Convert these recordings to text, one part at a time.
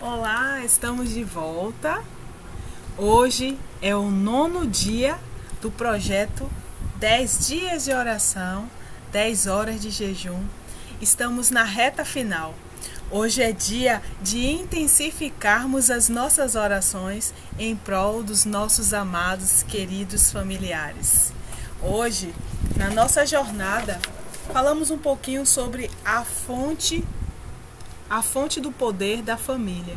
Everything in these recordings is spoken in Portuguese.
Olá, estamos de volta. Hoje é o 9º dia do projeto 10 dias de oração, 10 horas de jejum. Estamos na reta final. Hoje é dia de intensificarmos as nossas orações em prol dos nossos amados, queridos familiares. Hoje, na nossa jornada, falamos um pouquinho sobre a fonte do poder da família.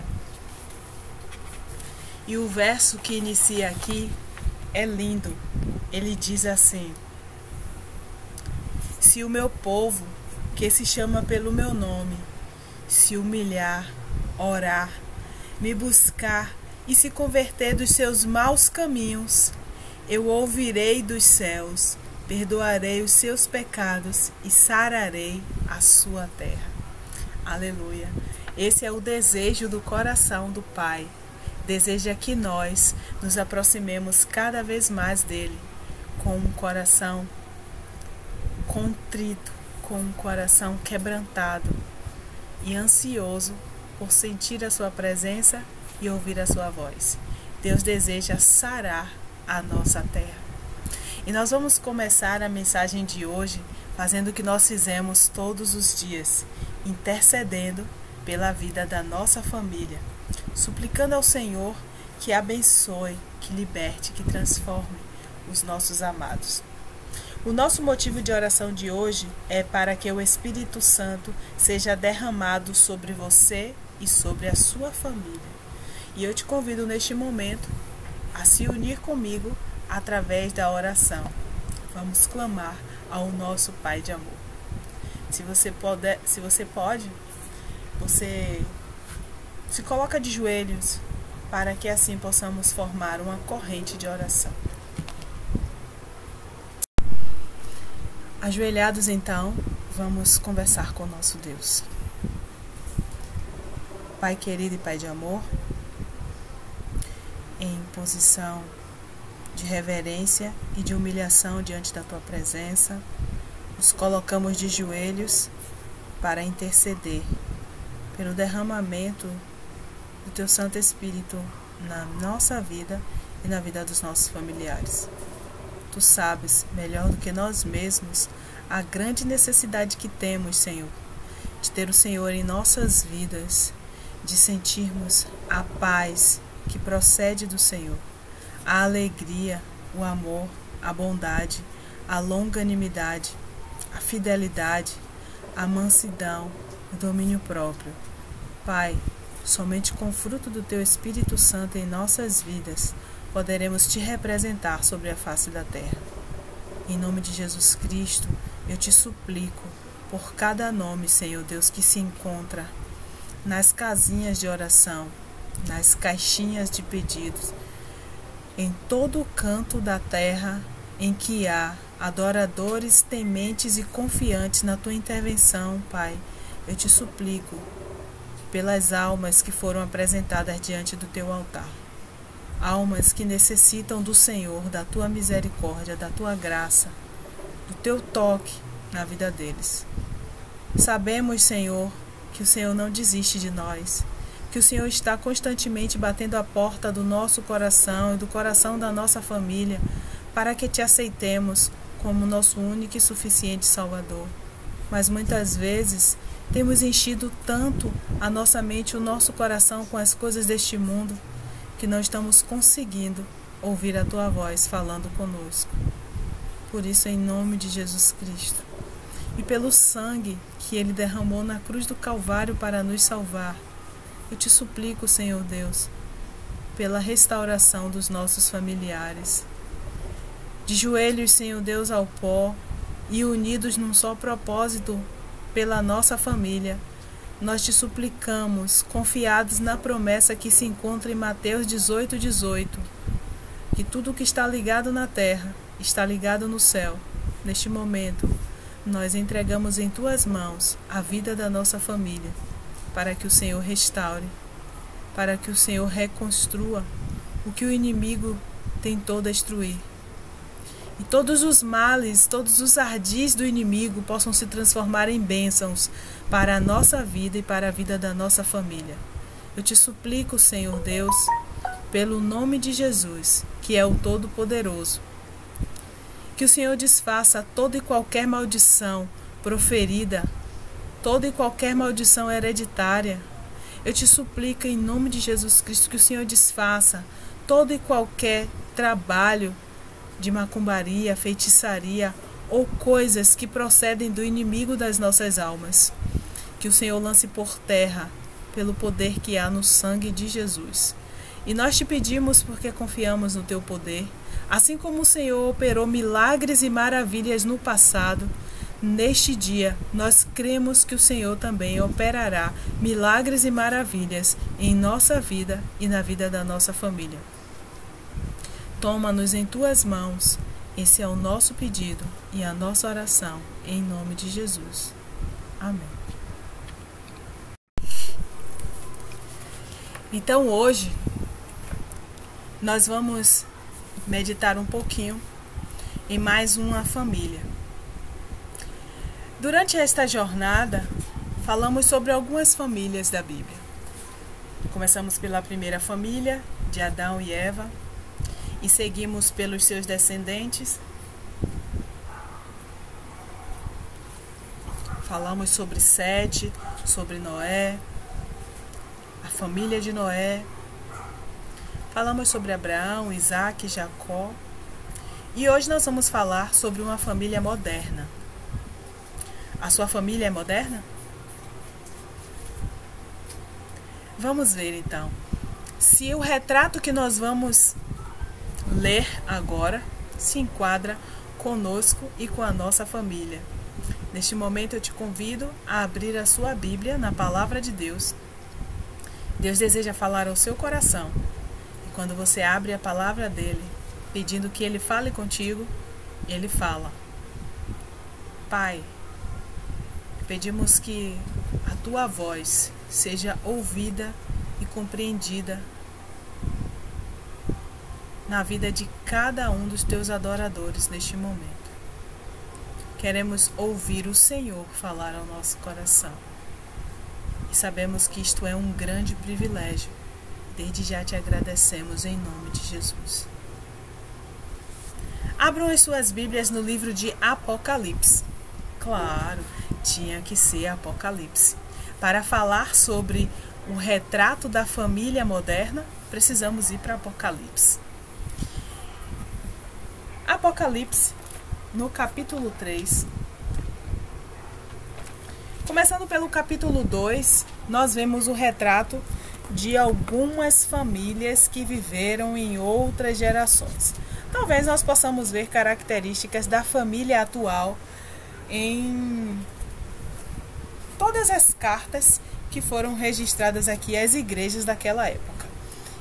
E o verso que inicia aqui é lindo. Ele diz assim: se o meu povo, que se chama pelo meu nome, se humilhar, orar, me buscar e se converter dos seus maus caminhos, eu ouvirei dos céus, perdoarei os seus pecados e sararei a sua terra. Aleluia. Esse é o desejo do coração do Pai. Deseja que nós nos aproximemos cada vez mais dele, com um coração contrito, com um coração quebrantado e ansioso por sentir a sua presença e ouvir a sua voz. Deus deseja sarar a nossa terra. E nós vamos começar a mensagem de hoje fazendo o que nós fizemos todos os dias, intercedendo pela vida da nossa família, suplicando ao Senhor que abençoe, que liberte, que transforme os nossos amados. O nosso motivo de oração de hoje é para que o Espírito Santo seja derramado sobre você e sobre a sua família. E eu te convido neste momento a se unir comigo através da oração. Vamos clamar ao nosso Pai de amor. Se você pode, você se coloca de joelhos para que assim possamos formar uma corrente de oração. Ajoelhados então, vamos conversar com o nosso Deus. Pai querido e Pai de amor, em posição de reverência e de humilhação diante da Tua presença, nos colocamos de joelhos para interceder pelo derramamento do Teu Santo Espírito na nossa vida e na vida dos nossos familiares. Tu sabes, melhor do que nós mesmos, a grande necessidade que temos, Senhor, de ter o Senhor em nossas vidas, de sentirmos a paz que procede do Senhor, a alegria, o amor, a bondade, a longanimidade, a fidelidade, a mansidão, o domínio próprio. Pai, somente com o fruto do Teu Espírito Santo em nossas vidas poderemos Te representar sobre a face da terra. Em nome de Jesus Cristo, eu Te suplico por cada nome, Senhor Deus, que se encontra nas casinhas de oração, nas caixinhas de pedidos, em todo o canto da terra em que há adoradores tementes e confiantes na Tua intervenção, Pai, eu Te suplico pelas almas que foram apresentadas diante do Teu altar. Almas que necessitam do Senhor, da Tua misericórdia, da Tua graça, do Teu toque na vida deles. Sabemos, Senhor, que o Senhor não desiste de nós, que o Senhor está constantemente batendo a porta do nosso coração e do coração da nossa família para que Te aceitemos como nosso único e suficiente Salvador. Mas muitas vezes temos enchido tanto a nossa mente e o nosso coração com as coisas deste mundo que não estamos conseguindo ouvir a Tua voz falando conosco. Por isso, em nome de Jesus Cristo e pelo sangue que Ele derramou na cruz do Calvário para nos salvar, eu Te suplico, Senhor Deus, pela restauração dos nossos familiares. De joelhos, Senhor Deus, ao pó e unidos num só propósito pela nossa família, nós Te suplicamos, confiados na promessa que se encontra em Mateus 18:18, que tudo o que está ligado na terra está ligado no céu. Neste momento, nós entregamos em Tuas mãos a vida da nossa família, para que o Senhor restaure, para que o Senhor reconstrua o que o inimigo tentou destruir. E todos os males, todos os ardis do inimigo possam se transformar em bênçãos para a nossa vida e para a vida da nossa família. Eu te suplico, Senhor Deus, pelo nome de Jesus, que é o Todo-Poderoso, que o Senhor desfaça toda e qualquer maldição proferida, toda e qualquer maldição hereditária. Eu te suplico em nome de Jesus Cristo que o Senhor desfaça todo e qualquer trabalho de macumbaria, feitiçaria ou coisas que procedem do inimigo das nossas almas. Que o Senhor lance por terra pelo poder que há no sangue de Jesus. E nós te pedimos porque confiamos no teu poder. Assim como o Senhor operou milagres e maravilhas no passado, neste dia, nós cremos que o Senhor também operará milagres e maravilhas em nossa vida e na vida da nossa família. Toma-nos em tuas mãos. Esse é o nosso pedido e a nossa oração, em nome de Jesus. Amém. Então hoje, nós vamos meditar um pouquinho em mais uma família. Durante esta jornada, falamos sobre algumas famílias da Bíblia. Começamos pela primeira família, de Adão e Eva, e seguimos pelos seus descendentes. Falamos sobre Sete, sobre Noé, a família de Noé. Falamos sobre Abraão, Isaac, Jacó. E hoje nós vamos falar sobre uma família moderna. A sua família é moderna? Vamos ver então se o retrato que nós vamos ler agora se enquadra conosco e com a nossa família. Neste momento eu te convido a abrir a sua Bíblia na Palavra de Deus. Deus deseja falar ao seu coração. E quando você abre a palavra dele, pedindo que ele fale contigo, ele fala. Pai, pedimos que a tua voz seja ouvida e compreendida na vida de cada um dos teus adoradores neste momento. Queremos ouvir o Senhor falar ao nosso coração. E sabemos que isto é um grande privilégio. Desde já te agradecemos em nome de Jesus. Abram as suas Bíblias no livro de Apocalipse. Claro, tinha que ser Apocalipse. Para falar sobre o retrato da família moderna, precisamos ir para Apocalipse. Apocalipse, no capítulo 3. Começando pelo capítulo 2, nós vemos o retrato de algumas famílias que viveram em outras gerações. Talvez nós possamos ver características da família atual em todas as cartas que foram registradas aqui às igrejas daquela época.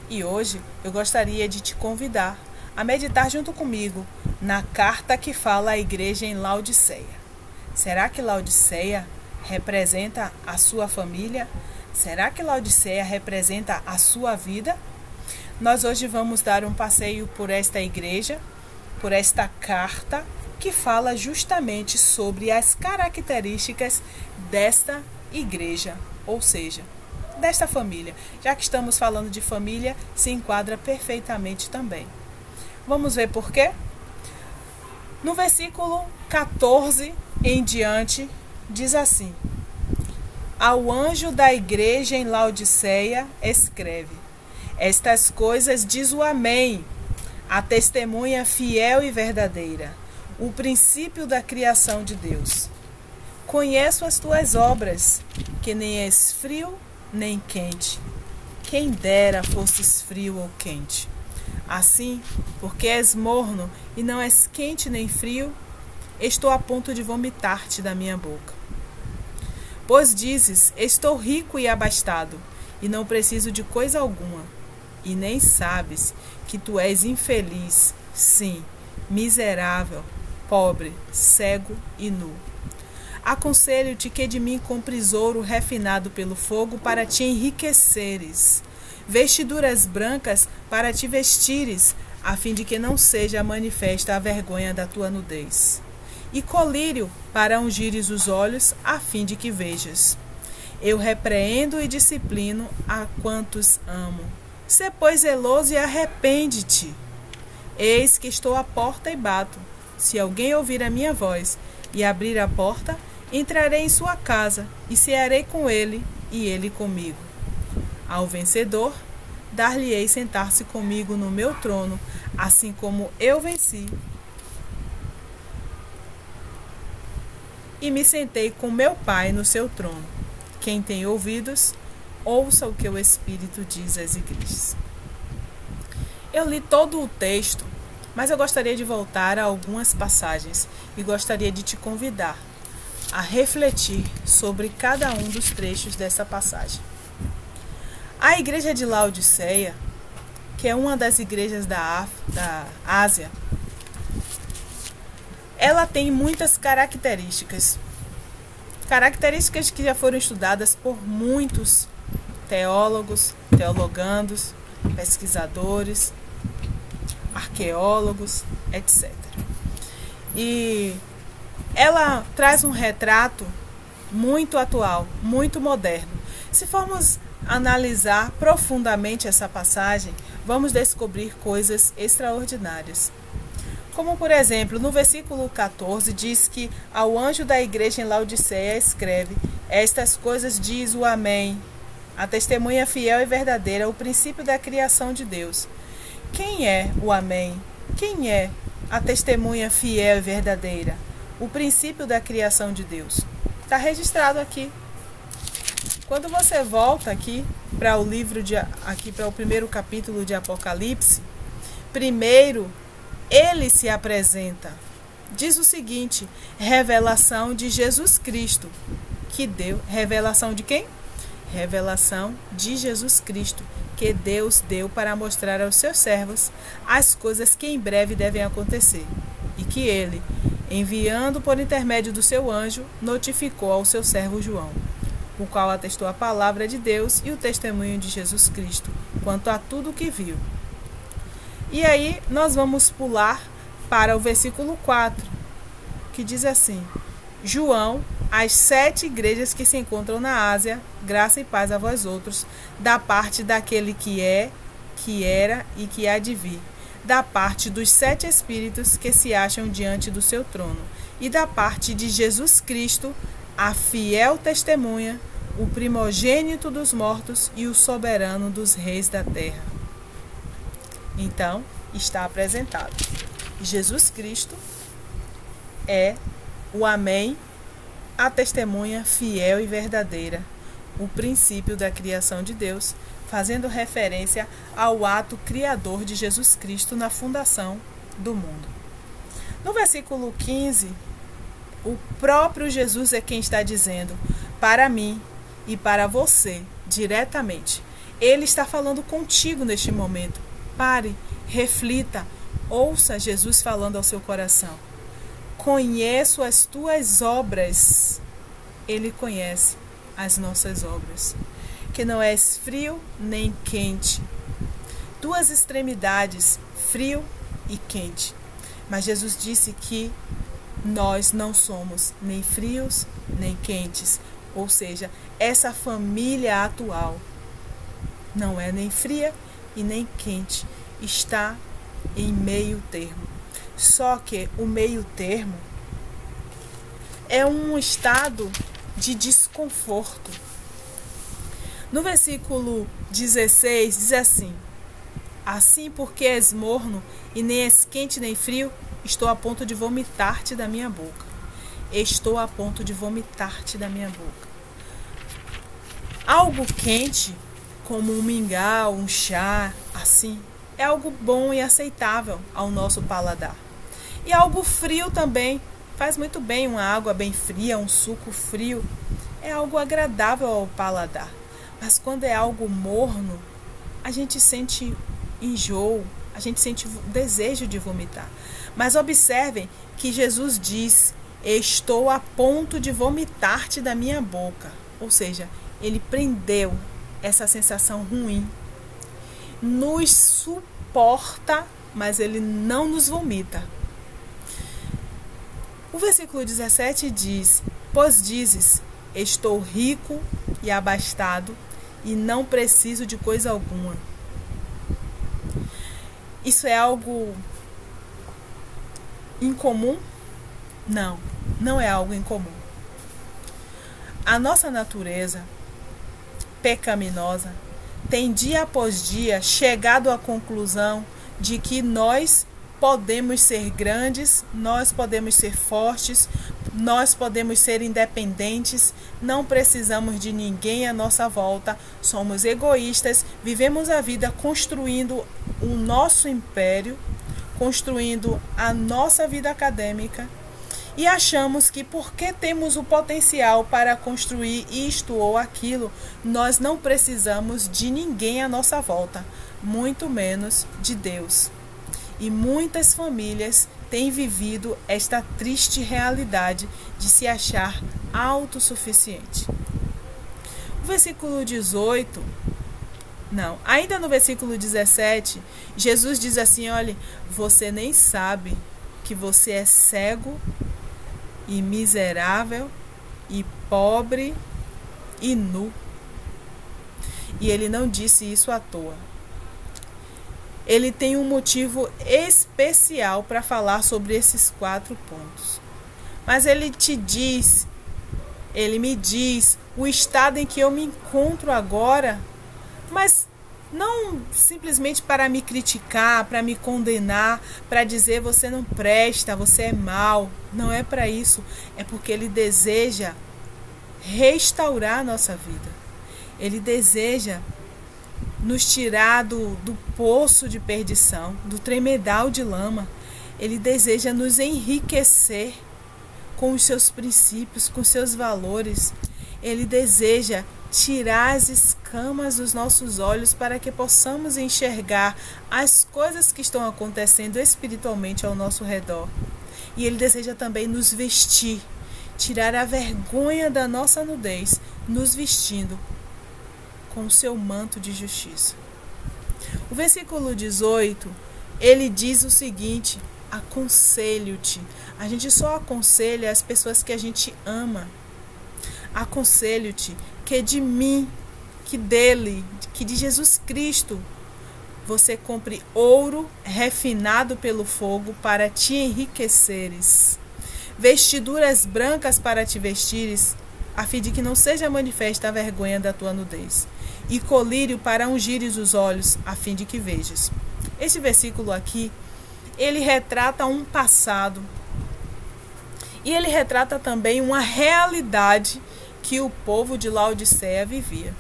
E hoje eu gostaria de te convidar a meditar junto comigo na carta que fala à igreja em Laodiceia. Será que Laodiceia representa a sua família? Será que Laodiceia representa a sua vida? Nós hoje vamos dar um passeio por esta igreja, por esta carta, que fala justamente sobre as características desta igreja, ou seja, desta família. Já que estamos falando de família, se enquadra perfeitamente também. Vamos ver por quê? No versículo 14 em diante, diz assim: Ao anjo da igreja em Laodiceia escreve: Estas coisas diz o Amém, a testemunha fiel e verdadeira, o princípio da criação de Deus. Conheço as tuas obras, que nem és frio nem quente. Quem dera fosses frio ou quente. Assim, porque és morno e não és quente nem frio, estou a ponto de vomitar-te da minha boca. Pois dizes: estou rico e abastado, e não preciso de coisa alguma, e nem sabes que tu és infeliz, sim, miserável, pobre, cego e nu. Aconselho-te que de mim compres ouro refinado pelo fogo para te enriqueceres, vestiduras brancas para te vestires, a fim de que não seja manifesta a vergonha da tua nudez, e colírio para ungires os olhos, a fim de que vejas. Eu repreendo e disciplino a quantos amo. Sê, pois, zeloso e arrepende-te. Eis que estou à porta e bato. Se alguém ouvir a minha voz e abrir a porta, entrarei em sua casa e cearei com ele e ele comigo. Ao vencedor, dar-lhe-ei sentar-se comigo no meu trono, assim como eu venci e me sentei com meu Pai no seu trono. Quem tem ouvidos, ouça o que o Espírito diz às igrejas. Eu li todo o texto, mas eu gostaria de voltar a algumas passagens e gostaria de te convidar a refletir sobre cada um dos trechos dessa passagem. A igreja de Laodiceia, que é uma das igrejas da Ásia, ela tem muitas características que já foram estudadas por muitos teólogos, teologandos, pesquisadores, arqueólogos, etc. E ela traz um retrato muito atual, muito moderno. Se formos analisar profundamente essa passagem, vamos descobrir coisas extraordinárias. Como, por exemplo, no versículo 14 diz que ao anjo da igreja em Laodiceia escreve: estas coisas diz o Amém, a testemunha fiel e verdadeira, o princípio da criação de Deus. Quem é o Amém? Quem é a testemunha fiel e verdadeira? O princípio da criação de Deus. Está registrado aqui. Quando você volta aqui para o livro para o primeiro capítulo de Apocalipse, primeiro ele se apresenta. Diz o seguinte: revelação de Jesus Cristo, que deu. Revelação de quem? Revelação de Jesus Cristo, que Deus deu para mostrar aos seus servos as coisas que em breve devem acontecer, e que ele, enviando por intermédio do seu anjo, notificou ao seu servo João, o qual atestou a palavra de Deus e o testemunho de Jesus Cristo, quanto a tudo o que viu. E aí nós vamos pular para o versículo 4, que diz assim: João, às 7 igrejas que se encontram na Ásia, graça e paz a vós outros, da parte daquele que é, que era e que há de vir, da parte dos 7 espíritos que se acham diante do seu trono, e da parte de Jesus Cristo, a fiel testemunha, o primogênito dos mortos e o soberano dos reis da terra. Então, está apresentado. Jesus Cristo é o Amém, a testemunha fiel e verdadeira, o princípio da criação de Deus, fazendo referência ao ato criador de Jesus Cristo na fundação do mundo. No versículo 15, o próprio Jesus é quem está dizendo: para mim e para você, diretamente. Ele está falando contigo neste momento. Pare, reflita, ouça Jesus falando ao seu coração. Conheço as tuas obras. Ele conhece as nossas obras. Que não és frio nem quente. 2 extremidades, frio e quente. Mas Jesus disse que nós não somos nem frios nem quentes. Ou seja, essa família atual não é nem fria e nem quente. Está em meio termo. Só que o meio termo é um estado de desconforto. No versículo 16 diz assim: assim porque és morno e nem és quente nem frio, estou a ponto de vomitar-te da minha boca. Estou a ponto de vomitar-te da minha boca. Algo quente, como um mingau, um chá, assim, é algo bom e aceitável ao nosso paladar. E algo frio também faz muito bem, uma água bem fria, um suco frio, é algo agradável ao paladar. Mas quando é algo morno, a gente sente enjoo, a gente sente desejo de vomitar. Mas observem que Jesus diz: estou a ponto de vomitar-te da minha boca. Ou seja, ele prendeu essa sensação ruim. Nos suporta, mas ele não nos vomita. O versículo 17 diz: pois dizes, estou rico e abastado e não preciso de coisa alguma. Isso é algo incomum? Não, não é algo incomum. A nossa natureza pecaminosa tem dia após dia chegado à conclusão de que nós podemos ser grandes, nós podemos ser fortes, nós podemos ser independentes, não precisamos de ninguém à nossa volta, somos egoístas, vivemos a vida construindo o nosso império, construindo a nossa vida acadêmica e achamos que porque temos o potencial para construir isto ou aquilo, nós não precisamos de ninguém à nossa volta, muito menos de Deus. E muitas famílias têm vivido esta triste realidade de se achar autossuficiente. O versículo 18, ainda no versículo 17, Jesus diz assim: olha, você nem sabe que você é cego e miserável e pobre e nu. E ele não disse isso à toa. Ele tem um motivo especial para falar sobre esses 4 pontos. Mas ele me diz o estado em que eu me encontro agora, mas não simplesmente para me criticar, para me condenar, para dizer você não presta, você é mau. Não é para isso, é porque ele deseja restaurar a nossa vida. Ele deseja nos tirar do poço de perdição, do tremedal de lama. Ele deseja nos enriquecer com os seus princípios, com seus valores. Ele deseja tirar as escamas dos nossos olhos para que possamos enxergar as coisas que estão acontecendo espiritualmente ao nosso redor. E ele deseja também nos vestir, tirar a vergonha da nossa nudez, nos vestindo com o seu manto de justiça. O versículo 18, ele diz o seguinte: aconselho-te. A gente só aconselha as pessoas que a gente ama. Aconselho-te que de mim, que dele, que de Jesus Cristo, você compre ouro refinado pelo fogo para te enriqueceres, vestiduras brancas para te vestires, a fim de que não seja manifesta a vergonha da tua nudez, e colírio para ungires os olhos, a fim de que vejas. Esse versículo aqui, ele retrata um passado, e ele retrata também uma realidade que o povo de Laodiceia vivia.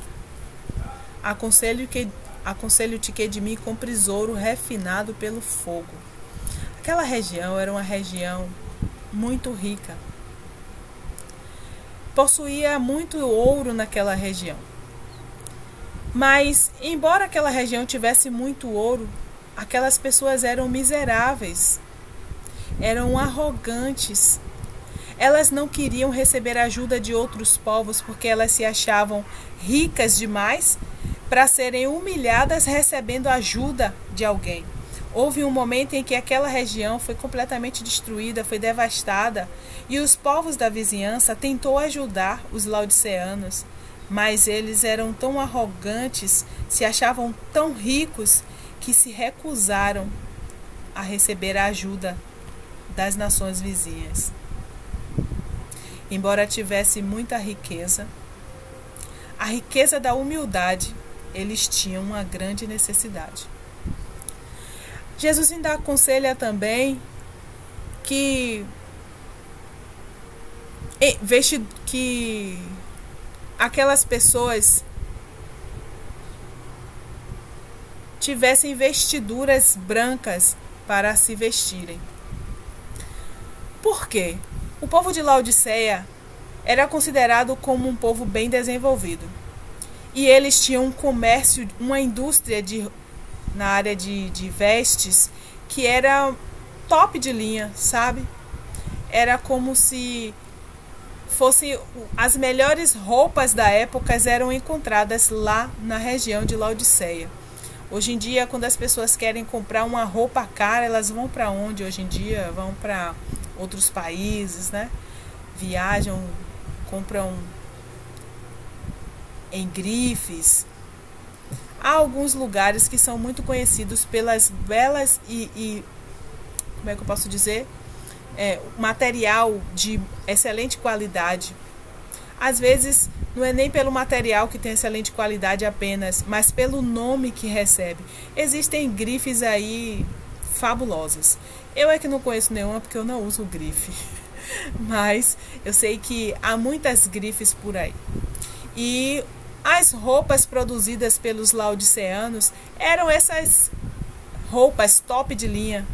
Aconselho-te que de mim compres ouro refinado pelo fogo. Aquela região era uma região muito rica. Possuía muito ouro naquela região. Mas, embora aquela região tivesse muito ouro, aquelas pessoas eram miseráveis, eram arrogantes. Elas não queriam receber ajuda de outros povos porque elas se achavam ricas demais para serem humilhadas recebendo ajuda de alguém. Houve um momento em que aquela região foi completamente destruída, foi devastada, e os povos da vizinhança tentou ajudar os laodiceanos, mas eles eram tão arrogantes, se achavam tão ricos, que se recusaram a receber a ajuda das nações vizinhas. Embora tivesse muita riqueza, a riqueza da humildade, eles tinham uma grande necessidade. Jesus ainda aconselha também que aquelas pessoas tivessem vestiduras brancas para se vestirem. Por quê? O povo de Laodiceia era considerado como um povo bem desenvolvido. E eles tinham um comércio, uma indústria na área de vestes que era top de linha, sabe? Era como se fossem as melhores roupas da época eram encontradas lá na região de Laodiceia. Hoje em dia, quando as pessoas querem comprar uma roupa cara, elas vão para onde hoje em dia? Vão para outros países, né? Viajam, compram em grifes. Há alguns lugares que são muito conhecidos pelas belas como é que eu posso dizer? Material de excelente qualidade. Às vezes não é nem pelo material que tem excelente qualidade apenas, mas pelo nome que recebe. Existem grifes aí fabulosas. Eu é que não conheço nenhuma porque eu não uso grife. Mas eu sei que há muitas grifes por aí. E as roupas produzidas pelos laodiceanos eram essas roupas top de linha.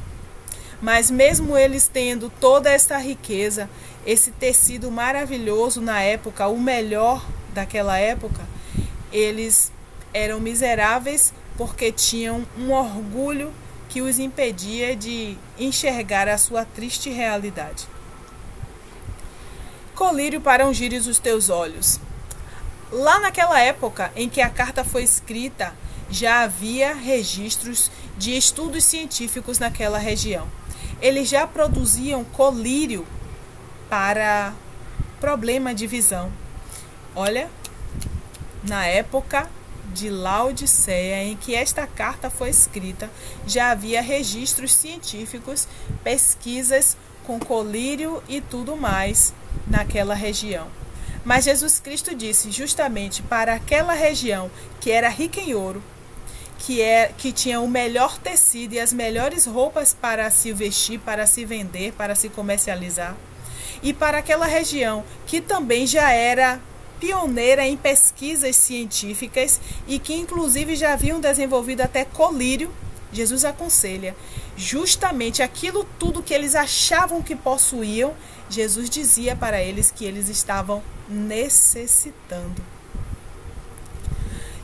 Mas mesmo eles tendo toda essa riqueza, esse tecido maravilhoso na época, o melhor daquela época, eles eram miseráveis porque tinham um orgulho que os impedia de enxergar a sua triste realidade. Colírio para ungires os teus olhos. Lá naquela época em que a carta foi escrita, já havia registros de estudos científicos naquela região. Eles já produziam colírio para problema de visão. Olha, na época de Laodiceia, em que esta carta foi escrita, já havia registros científicos, pesquisas com colírio e tudo mais naquela região. Mas Jesus Cristo disse justamente para aquela região que era rica em ouro, que tinha o melhor tecido e as melhores roupas para se vestir, para se vender, para se comercializar, e para aquela região que também já era pioneira em pesquisas científicas e que inclusive já haviam desenvolvido até colírio, Jesus aconselha justamente aquilo tudo que eles achavam que possuíam, Jesus dizia para eles que eles estavam necessitando.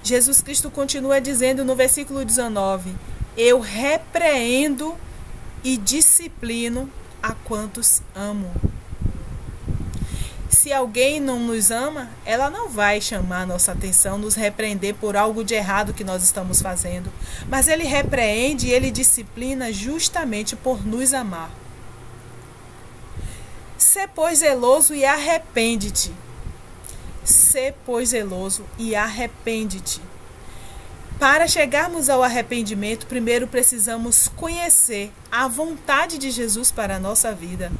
Jesus Cristo continua dizendo no versículo 19: eu repreendo e disciplino a quantos amo. Se alguém não nos ama, ela não vai chamar nossa atenção, nos repreender por algo de errado que nós estamos fazendo. Mas ele repreende e ele disciplina justamente por nos amar. Sê, pois, zeloso e arrepende-te. Sê, pois, zeloso e arrepende-te. Para chegarmos ao arrependimento, primeiro precisamos conhecer a vontade de Jesus para a nossa vida.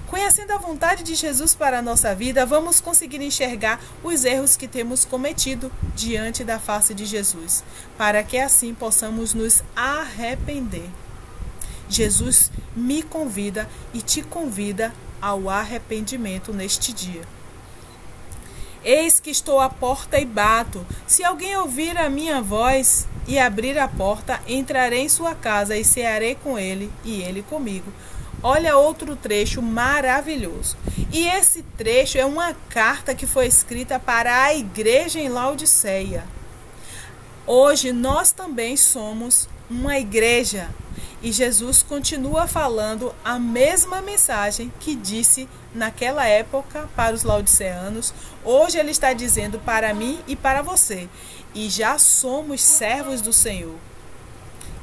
Conhecendo a vontade de Jesus para a nossa vida, vamos conseguir enxergar os erros que temos cometido diante da face de Jesus, para que assim possamos nos arrepender. Jesus me convida e te convida ao arrependimento neste dia. Eis que estou à porta e bato. Se alguém ouvir a minha voz e abrir a porta, entrarei em sua casa e cearei com ele e ele comigo. Olha outro trecho maravilhoso. E esse trecho é uma carta que foi escrita para a igreja em Laodiceia. Hoje nós também somos uma igreja. E Jesus continua falando a mesma mensagem que disse naquela época para os laodiceanos. Hoje ele está dizendo para mim e para você. E já somos servos do Senhor.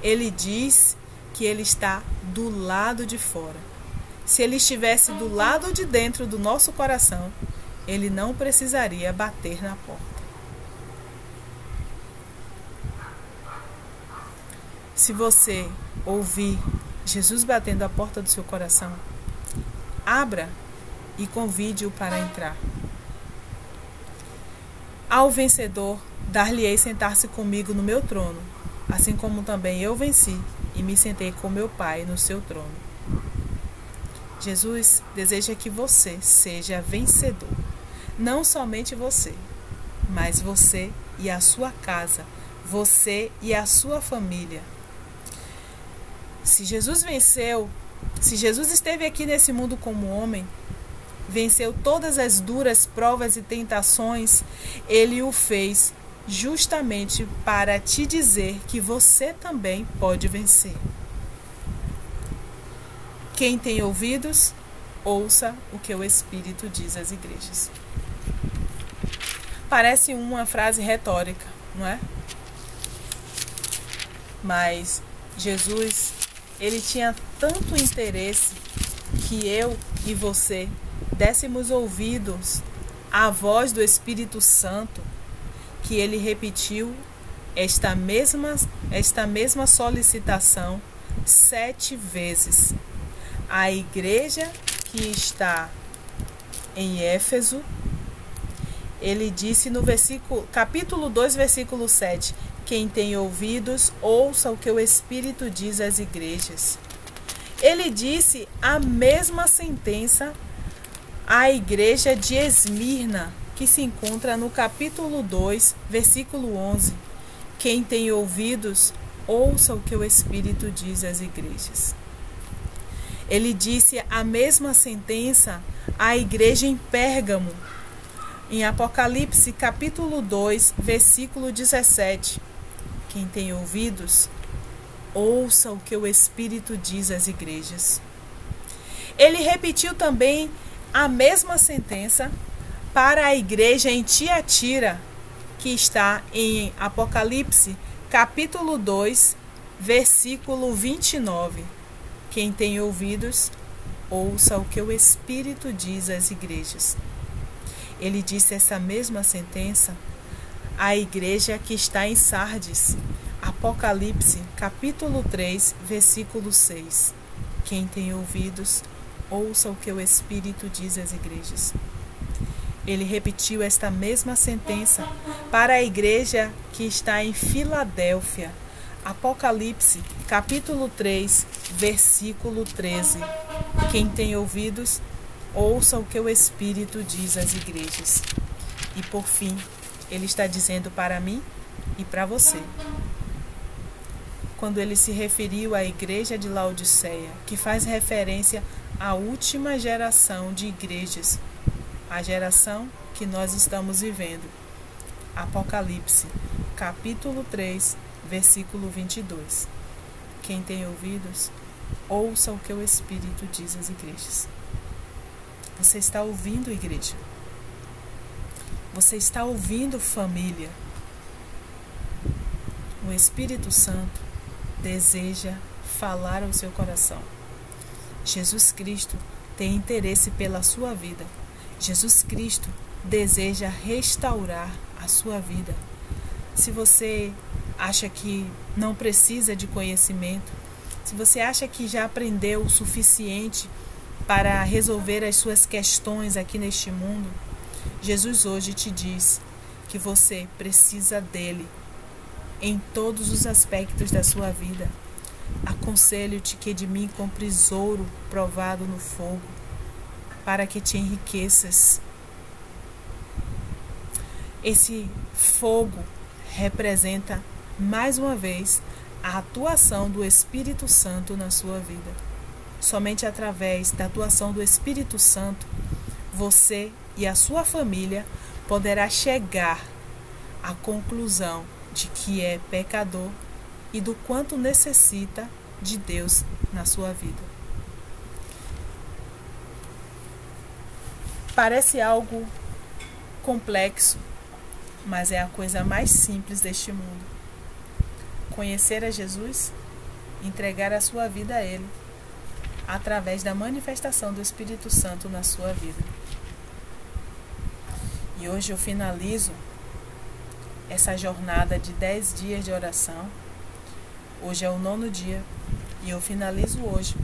Ele diz que ele está do lado de fora. Se ele estivesse do lado de dentro do nosso coração, ele não precisaria bater na porta. Se você ouvir Jesus batendo a porta do seu coração, abra e convide-o para entrar. Ao vencedor, dar-lhe-ei sentar-se comigo no meu trono, assim como também eu venci e me sentei com meu Pai no seu trono. Jesus deseja que você seja vencedor. Não somente você, mas você e a sua casa, você e a sua família. Se Jesus venceu, se Jesus esteve aqui nesse mundo como homem, venceu todas as duras provas e tentações, ele o fez justamente para te dizer que você também pode vencer. Quem tem ouvidos, ouça o que o Espírito diz às igrejas. Parece uma frase retórica, não é? Mas Jesus, ele tinha tanto interesse que eu e você dessemos ouvidos à voz do Espírito Santo, que ele repetiu esta mesma solicitação 7 vezes. A igreja que está em Éfeso, ele disse no capítulo 2, versículo 7, quem tem ouvidos, ouça o que o Espírito diz às igrejas. Ele disse a mesma sentença à igreja de Esmirna, que se encontra no capítulo 2, versículo 11. Quem tem ouvidos, ouça o que o Espírito diz às igrejas. Ele disse a mesma sentença à igreja em Pérgamo, em Apocalipse, capítulo 2, versículo 17. Quem tem ouvidos, ouça o que o Espírito diz às igrejas. Ele repetiu também a mesma sentença para a igreja em Tiatira, que está em Apocalipse, capítulo 2, versículo 29. Quem tem ouvidos, ouça o que o Espírito diz às igrejas. Ele disse essa mesma sentença à igreja que está em Sardes, Apocalipse, capítulo 3, versículo 6. Quem tem ouvidos, ouça o que o Espírito diz às igrejas. Ele repetiu esta mesma sentença para a igreja que está em Filadélfia, Apocalipse, capítulo 3, versículo 13. Quem tem ouvidos, ouça o que o Espírito diz às igrejas. E por fim, ele está dizendo para mim e para você. Quando ele se referiu à igreja de Laodiceia, que faz referência à última geração de igrejas, a geração que nós estamos vivendo. Apocalipse, capítulo 3, versículo 22. Quem tem ouvidos, ouça o que o Espírito diz às igrejas. Você está ouvindo, igreja? Você está ouvindo, família? O Espírito Santo deseja falar ao seu coração. Jesus Cristo tem interesse pela sua vida. Jesus Cristo deseja restaurar a sua vida. Se você acha que não precisa de conhecimento, se você acha que já aprendeu o suficiente para resolver as suas questões aqui neste mundo, Jesus hoje te diz que você precisa dele em todos os aspectos da sua vida. Aconselho-te que de mim compres ouro provado no fogo, para que te enriqueças. Esse fogo representa, mais uma vez, a atuação do Espírito Santo na sua vida. Somente através da atuação do Espírito Santo, você e a sua família poderá chegar à conclusão de que é pecador e do quanto necessita de Deus na sua vida. Parece algo complexo, mas é a coisa mais simples deste mundo. Conhecer a Jesus, entregar a sua vida a Ele, através da manifestação do Espírito Santo na sua vida. E hoje eu finalizo essa jornada de 10 dias de oração. Hoje é o 9º dia e eu finalizo hoje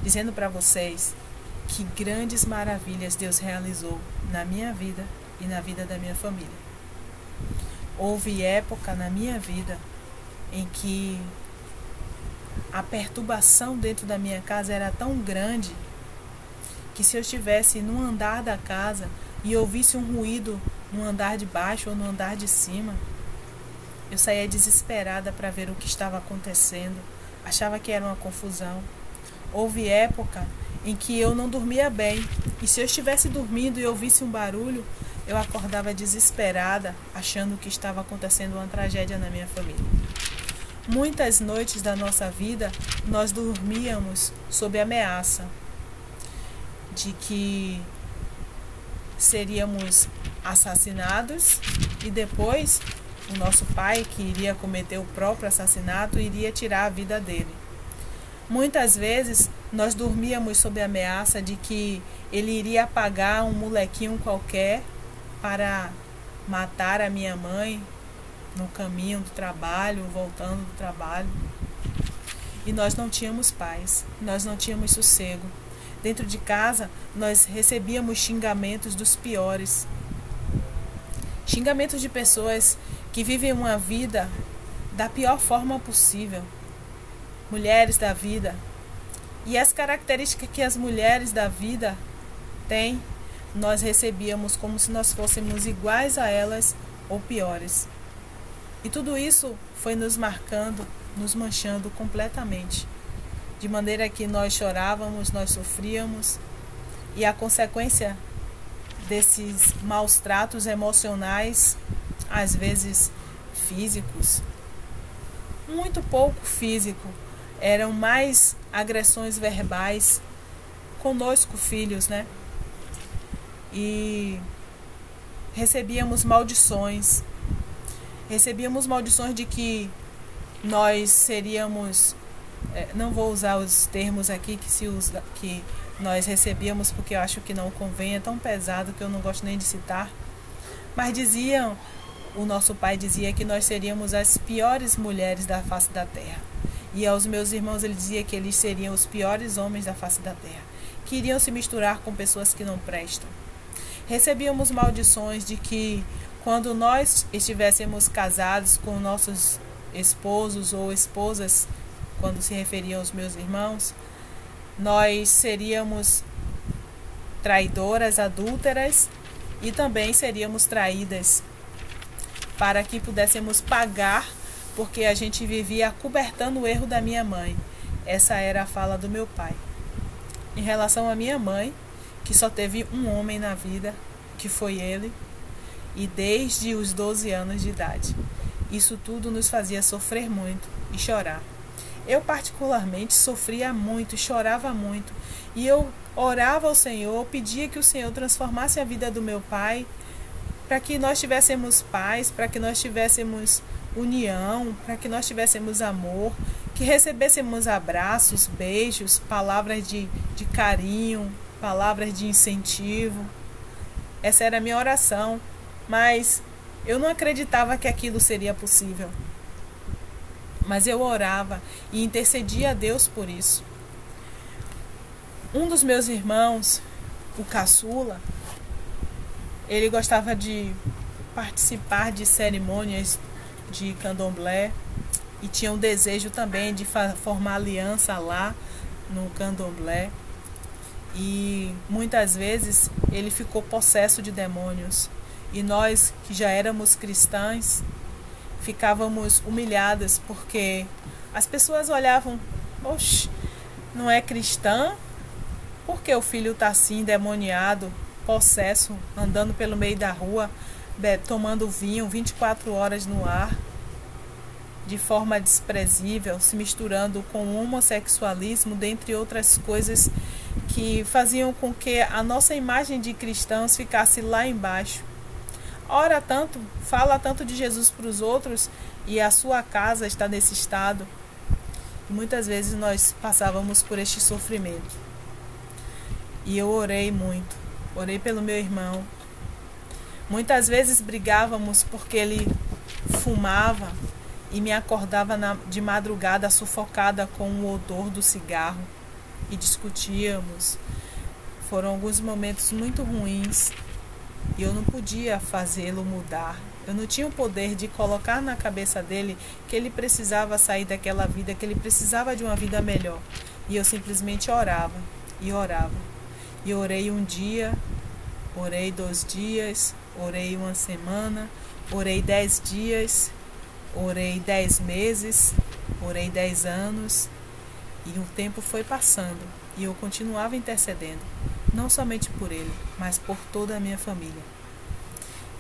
dizendo para vocês que grandes maravilhas Deus realizou na minha vida e na vida da minha família. Houve época na minha vida em que a perturbação dentro da minha casa era tão grande que se eu estivesse num andar da casa e ouvisse um ruído no andar de baixo ou no andar de cima, eu saía desesperada para ver o que estava acontecendo, achava que era uma confusão. Houve época em que eu não dormia bem, e se eu estivesse dormindo e ouvisse um barulho, eu acordava desesperada, achando que estava acontecendo uma tragédia na minha família. Muitas noites da nossa vida, nós dormíamos sob ameaça de que seríamos assassinados e depois o nosso pai, que iria cometer o próprio assassinato, iria tirar a vida dele. Muitas vezes nós dormíamos sob a ameaça de que ele iria pagar um molequinho qualquer para matar a minha mãe no caminho do trabalho, voltando do trabalho. E nós não tínhamos paz, nós não tínhamos sossego. Dentro de casa, nós recebíamos xingamentos dos piores. Xingamentos de pessoas que vivem uma vida da pior forma possível. Mulheres da vida. E as características que as mulheres da vida têm, nós recebíamos como se nós fôssemos iguais a elas ou piores. E tudo isso foi nos marcando, nos manchando completamente. De maneira que nós chorávamos, nós sofríamos. E a consequência desses maus tratos emocionais, às vezes físicos, muito pouco físico, eram mais agressões verbais conosco, filhos, né? E recebíamos maldições de que nós seríamos, não vou usar os termos aqui que nós recebíamos, porque eu acho que não convém, é tão pesado que eu não gosto nem de citar, mas o nosso pai dizia que nós seríamos as piores mulheres da face da terra. E aos meus irmãos ele dizia que eles seriam os piores homens da face da terra, que iriam se misturar com pessoas que não prestam. Recebíamos maldições de que quando nós estivéssemos casados com nossos esposos ou esposas, quando se referiam aos meus irmãos, nós seríamos traidoras, adúlteras e também seríamos traídas, para que pudéssemos pagar, porque a gente vivia acobertando o erro da minha mãe. Essa era a fala do meu pai. Em relação à minha mãe, que só teve um homem na vida, que foi ele, e desde os 12 anos de idade. Isso tudo nos fazia sofrer muito e chorar. Eu particularmente sofria muito, chorava muito, e eu orava ao Senhor, pedia que o Senhor transformasse a vida do meu pai, para que nós tivéssemos paz, para que nós tivéssemos união, para que nós tivéssemos amor, que recebêssemos abraços, beijos, palavras de carinho, palavras de incentivo. Essa era a minha oração, mas eu não acreditava que aquilo seria possível. Mas eu orava e intercedia a Deus por isso. Um dos meus irmãos, o caçula, ele gostava de participar de cerimônias de candomblé e tinha um desejo também de formar aliança lá no candomblé. E muitas vezes ele ficou possesso de demônios. E nós, que já éramos cristãs, ficávamos humilhadas, porque as pessoas olhavam: oxe, não é cristã? Por que o filho está assim, endemoniado, possesso, andando pelo meio da rua, tomando vinho 24 horas no ar, de forma desprezível, se misturando com o homossexualismo, dentre outras coisas que faziam com que a nossa imagem de cristãos ficasse lá embaixo. Ora tanto, fala tanto de Jesus para os outros e a sua casa está nesse estado. E muitas vezes nós passávamos por este sofrimento. E eu orei muito, orei pelo meu irmão. Muitas vezes brigávamos porque ele fumava e me acordava de madrugada sufocada com o odor do cigarro e discutíamos. Foram alguns momentos muito ruins e eu não podia fazê-lo mudar. Eu não tinha o poder de colocar na cabeça dele que ele precisava sair daquela vida, que ele precisava de uma vida melhor. E eu simplesmente orava e orava. E orei um dia, orei 2 dias, orei 1 semana, orei 10 dias, orei 10 meses, orei 10 anos. E o tempo foi passando e eu continuava intercedendo, não somente por ele, mas por toda a minha família.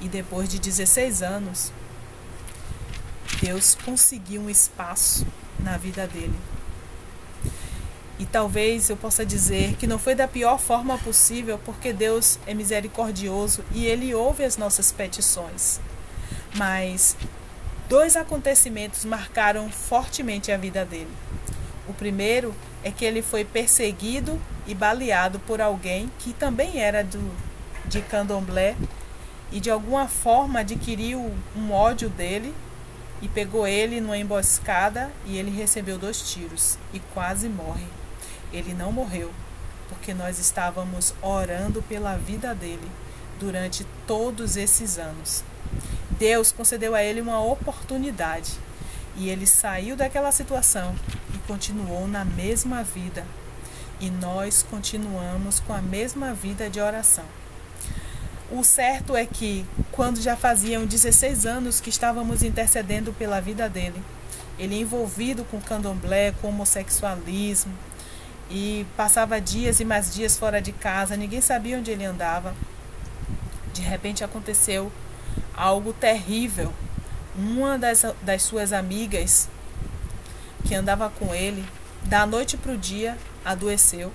E depois de 16 anos, Deus conseguiu um espaço na vida dele. E talvez eu possa dizer que não foi da pior forma possível, porque Deus é misericordioso e Ele ouve as nossas petições. Mas 2 acontecimentos marcaram fortemente a vida dele. O primeiro é que ele foi perseguido e baleado por alguém que também era de candomblé e de alguma forma adquiriu um ódio dele e pegou ele numa emboscada e ele recebeu 2 tiros e quase morre. Ele não morreu, porque nós estávamos orando pela vida dele durante todos esses anos. Deus concedeu a ele uma oportunidade e ele saiu daquela situação e continuou na mesma vida. E nós continuamos com a mesma vida de oração. O certo é que, quando já faziam 16 anos que estávamos intercedendo pela vida dele, ele envolvido com candomblé, com homossexualismo, e passava dias e mais dias fora de casa, ninguém sabia onde ele andava. De repente aconteceu algo terrível. Uma das suas amigas, que andava com ele, da noite para o dia, adoeceu.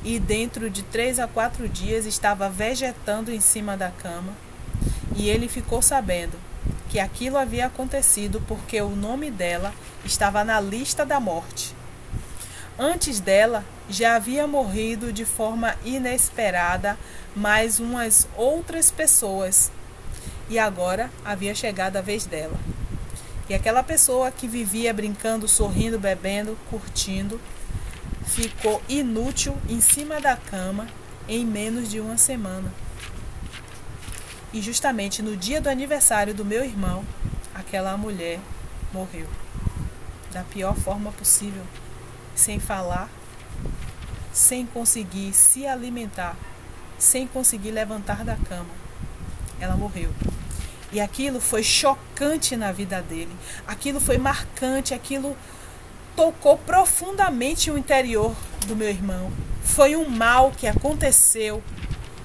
E dentro de 3 a 4 dias estava vegetando em cima da cama. E ele ficou sabendo que aquilo havia acontecido porque o nome dela estava na lista da morte. Antes dela, já havia morrido de forma inesperada mais umas outras pessoas. E agora havia chegado a vez dela. E aquela pessoa que vivia brincando, sorrindo, bebendo, curtindo, ficou inútil em cima da cama em menos de 1 semana. E justamente no dia do aniversário do meu irmão, aquela mulher morreu. Da pior forma possível. Sem falar, sem conseguir se alimentar, sem conseguir levantar da cama. Ela morreu. E aquilo foi chocante na vida dele. Aquilo foi marcante, aquilo tocou profundamente o interior do meu irmão. Foi um mal que aconteceu,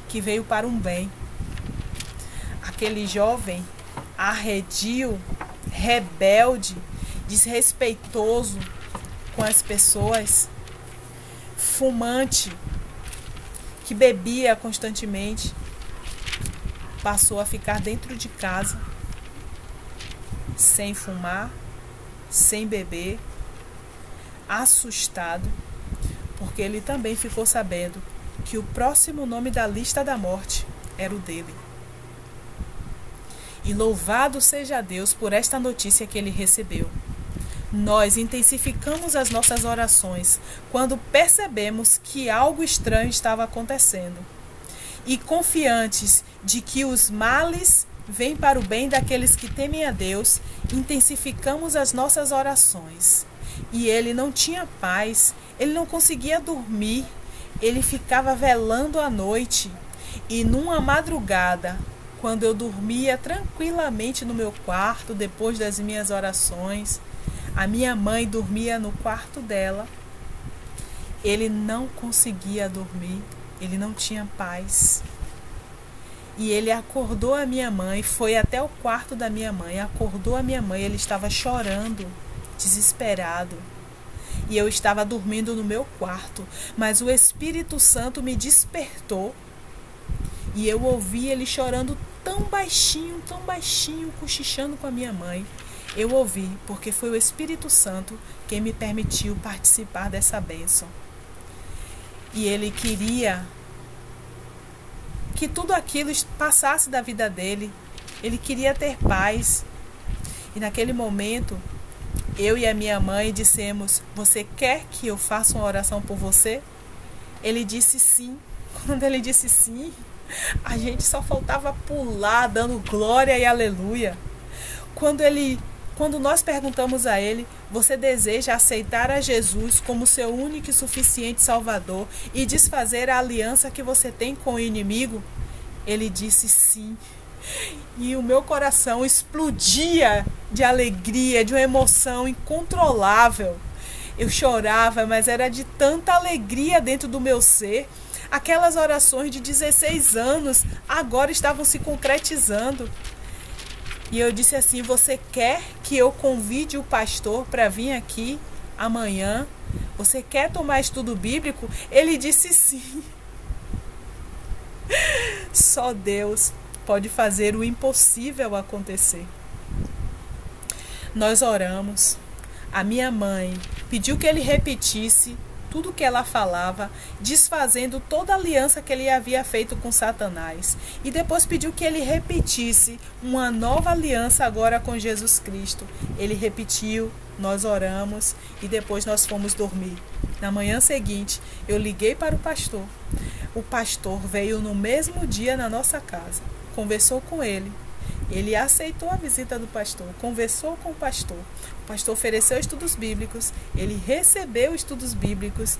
que veio para um bem. Aquele jovem arredio, rebelde, desrespeitoso com as pessoas, fumante, que bebia constantemente, passou a ficar dentro de casa, sem fumar, sem beber, assustado, porque ele também ficou sabendo que o próximo nome da lista da morte era o dele. E louvado seja Deus por esta notícia que ele recebeu. Nós intensificamos as nossas orações quando percebemos que algo estranho estava acontecendo. E confiantes de que os males vêm para o bem daqueles que temem a Deus, intensificamos as nossas orações. E ele não tinha paz, ele não conseguia dormir, ele ficava velando à noite. E numa madrugada, quando eu dormia tranquilamente no meu quarto, depois das minhas orações, a minha mãe dormia no quarto dela, ele não conseguia dormir, ele não tinha paz. E ele acordou a minha mãe, foi até o quarto da minha mãe, acordou a minha mãe, ele estava chorando, desesperado. E eu estava dormindo no meu quarto, mas o Espírito Santo me despertou. E eu ouvi ele chorando tão baixinho, cochichando com a minha mãe. Eu ouvi, porque foi o Espírito Santo quem me permitiu participar dessa bênção. E ele queria que tudo aquilo passasse da vida dele. Ele queria ter paz. E naquele momento, eu e a minha mãe dissemos: você quer que eu faça uma oração por você? Ele disse sim. Quando ele disse sim, a gente só faltava pular, dando glória e aleluia. Quando nós perguntamos a ele: você deseja aceitar a Jesus como seu único e suficiente Salvador e desfazer a aliança que você tem com o inimigo? Ele disse sim. E o meu coração explodia de alegria, de uma emoção incontrolável. Eu chorava, mas era de tanta alegria dentro do meu ser. Aquelas orações de 16 anos agora estavam se concretizando. E eu disse assim: você quer que eu convide o pastor para vir aqui amanhã? Você quer tomar estudo bíblico? Ele disse sim. Só Deus pode fazer o impossível acontecer. Nós oramos. A minha mãe pediu que ele repetisse tudo que ela falava, desfazendo toda a aliança que ele havia feito com Satanás. E depois pediu que ele repetisse uma nova aliança agora com Jesus Cristo. Ele repetiu, nós oramos e depois nós fomos dormir. Na manhã seguinte, eu liguei para o pastor. O pastor veio no mesmo dia na nossa casa, conversou com ele. Ele aceitou a visita do pastor, conversou com o pastor ofereceu estudos bíblicos, ele recebeu estudos bíblicos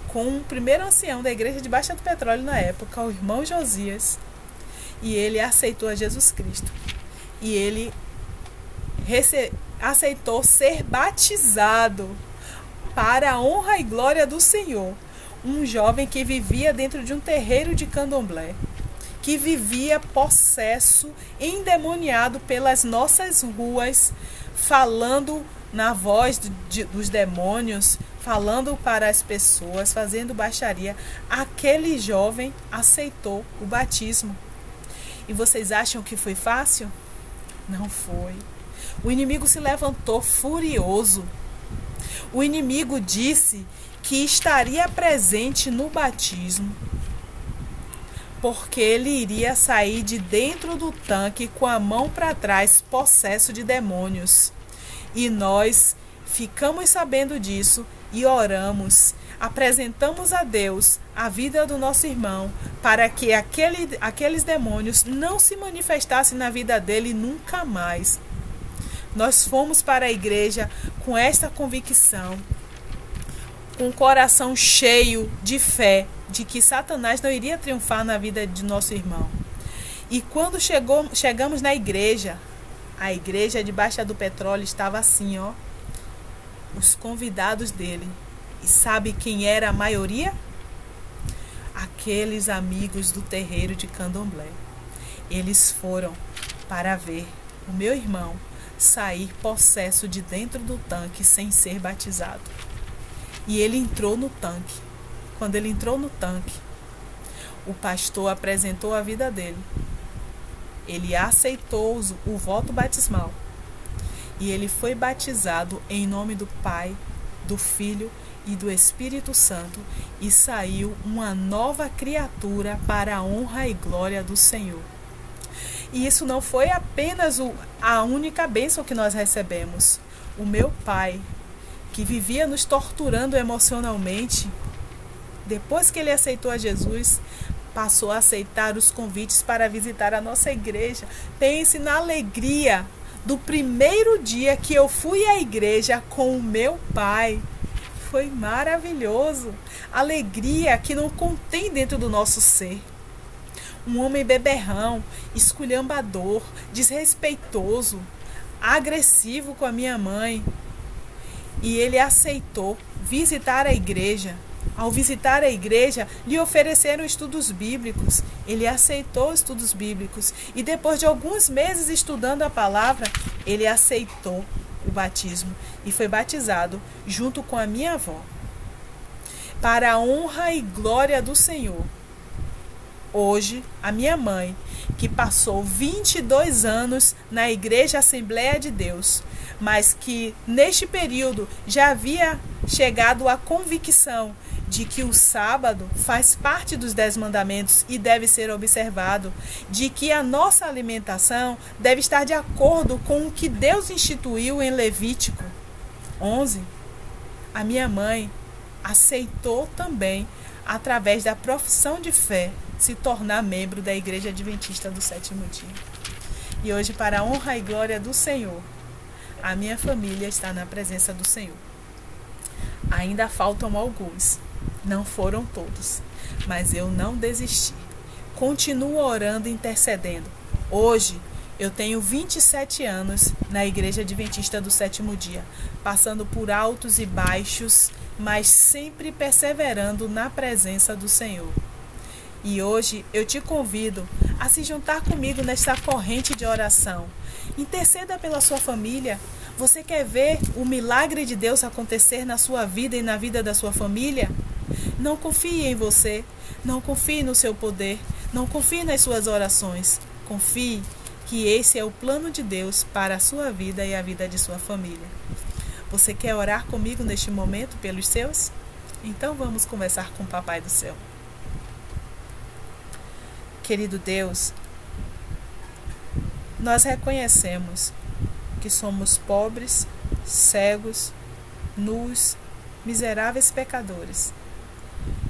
com o primeiro ancião da igreja de Baixa do Petróleo na época, o irmão Josias, e ele aceitou a Jesus Cristo. E ele aceitou ser batizado para a honra e glória do Senhor. Um jovem que vivia dentro de um terreiro de candomblé, que vivia possesso, endemoniado pelas nossas ruas, falando na voz dos demônios, falando para as pessoas, fazendo baixaria. Aquele jovem aceitou o batismo. E vocês acham que foi fácil? Não foi. O inimigo se levantou furioso. O inimigo disse que estaria presente no batismo, porque ele iria sair de dentro do tanque com a mão para trás, possesso de demônios. E nós ficamos sabendo disso e oramos, apresentamos a Deus a vida do nosso irmão, para que aqueles demônios não se manifestassem na vida dele nunca mais. Nós fomos para a igreja com esta convicção, com o coração cheio de fé, de que Satanás não iria triunfar na vida de nosso irmão. E quando chegamos na igreja, a igreja de Baixa do Petróleo estava assim, ó, os convidados dele. E sabe quem era a maioria? Aqueles amigos do terreiro de candomblé. Eles foram para ver o meu irmão sair possesso de dentro do tanque sem ser batizado. E ele entrou no tanque. Quando ele entrou no tanque, o pastor apresentou a vida dele. Ele aceitou o voto batismal. E ele foi batizado em nome do Pai, do Filho e do Espírito Santo. E saiu uma nova criatura para a honra e glória do Senhor. E isso não foi apenas a única bênção que nós recebemos. O meu pai, que vivia nos torturando emocionalmente, depois que ele aceitou a Jesus, passou a aceitar os convites para visitar a nossa igreja. Pense na alegria do primeiro dia que eu fui à igreja com o meu pai. Foi maravilhoso. Alegria que não contém dentro do nosso ser. Um homem beberrão, esculhambador, desrespeitoso, agressivo com a minha mãe. E ele aceitou visitar a igreja. Ao visitar a igreja, lhe ofereceram estudos bíblicos. Ele aceitou estudos bíblicos. E depois de alguns meses estudando a palavra, ele aceitou o batismo e foi batizado junto com a minha avó. Para a honra e glória do Senhor. Hoje, a minha mãe, que passou 22 anos na Igreja Assembleia de Deus, mas que neste período já havia chegado à convicção de que o sábado faz parte dos 10 mandamentos e deve ser observado, de que a nossa alimentação deve estar de acordo com o que Deus instituiu em Levítico 11, a minha mãe aceitou também, através da profissão de fé, se tornar membro da Igreja Adventista do Sétimo Dia. E hoje, para a honra e glória do Senhor, a minha família está na presença do Senhor. Ainda faltam alguns, não foram todos, mas eu não desisti. Continuo orando e intercedendo. Hoje, eu tenho 27 anos na Igreja Adventista do Sétimo Dia, passando por altos e baixos, mas sempre perseverando na presença do Senhor. E hoje eu te convido a se juntar comigo nesta corrente de oração. Interceda pela sua família. Você quer ver o milagre de Deus acontecer na sua vida e na vida da sua família? Não confie em você, não confie no seu poder, não confie nas suas orações. Confie que esse é o plano de Deus para a sua vida e a vida de sua família. Você quer orar comigo neste momento pelos seus? Então vamos conversar com o Papai do Céu. Querido Deus, nós reconhecemos que somos pobres, cegos, nus, miseráveis pecadores.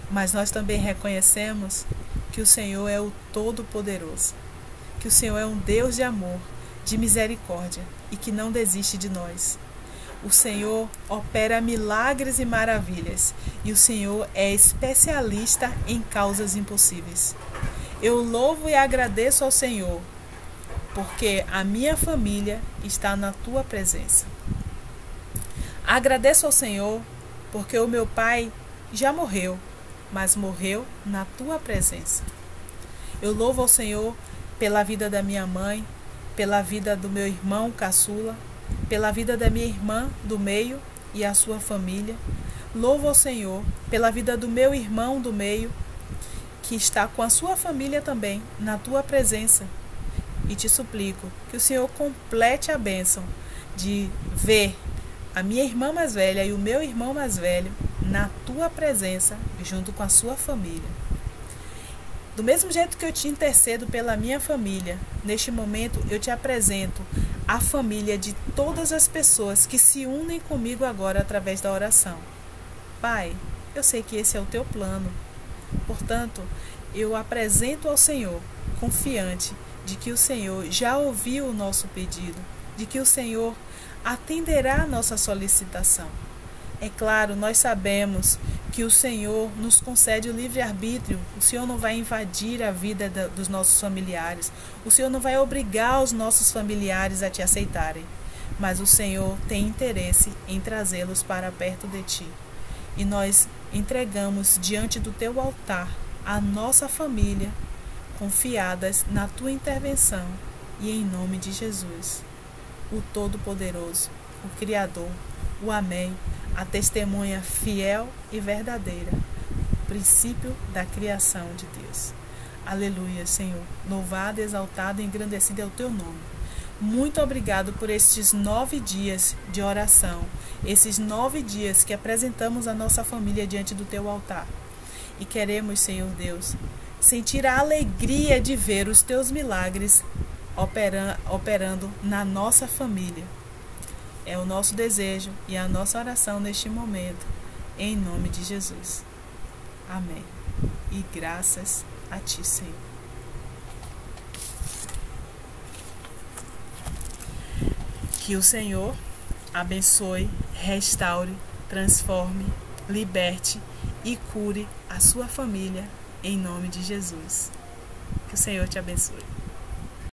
Mas nós também reconhecemos que o Senhor é o Todo-Poderoso, que o Senhor é um Deus de amor, de misericórdia e que não desiste de nós. O Senhor opera milagres e maravilhas e o Senhor é especialista em causas impossíveis. Eu louvo e agradeço ao Senhor, porque a minha família está na tua presença. Agradeço ao Senhor, porque o meu pai já morreu, mas morreu na tua presença. Eu louvo ao Senhor pela vida da minha mãe, pela vida do meu irmão caçula, pela vida da minha irmã do meio e a sua família. Louvo ao Senhor pela vida do meu irmão do meio, que está com a sua família também na tua presença. E te suplico que o Senhor complete a bênção de ver a minha irmã mais velha e o meu irmão mais velho na tua presença, junto com a sua família. Do mesmo jeito que eu te intercedo pela minha família, neste momento eu te apresento a família de todas as pessoas que se unem comigo agora através da oração. Pai, eu sei que esse é o teu plano. Portanto, eu apresento ao Senhor, confiante de que o Senhor já ouviu o nosso pedido, de que o Senhor atenderá a nossa solicitação. É claro, nós sabemos que o Senhor nos concede o livre-arbítrio. O Senhor não vai invadir a vida dos nossos familiares. O Senhor não vai obrigar os nossos familiares a te aceitarem. Mas o Senhor tem interesse em trazê-los para perto de ti. E nós entregamos diante do teu altar a nossa família, confiadas na tua intervenção. E em nome de Jesus, o Todo-Poderoso, o Criador, o Amém, a testemunha fiel e verdadeira, o princípio da criação de Deus. Aleluia, Senhor. Louvado, exaltado e engrandecido é o teu nome. Muito obrigado por estes 9 dias de oração, esses 9 dias que apresentamos a nossa família diante do teu altar. E queremos, Senhor Deus, sentir a alegria de ver os teus milagres operando na nossa família. É o nosso desejo e a nossa oração neste momento, em nome de Jesus. Amém. E graças a ti, Senhor. Que o Senhor abençoe, restaure, transforme, liberte e cure a sua família, em nome de Jesus. Que o Senhor te abençoe.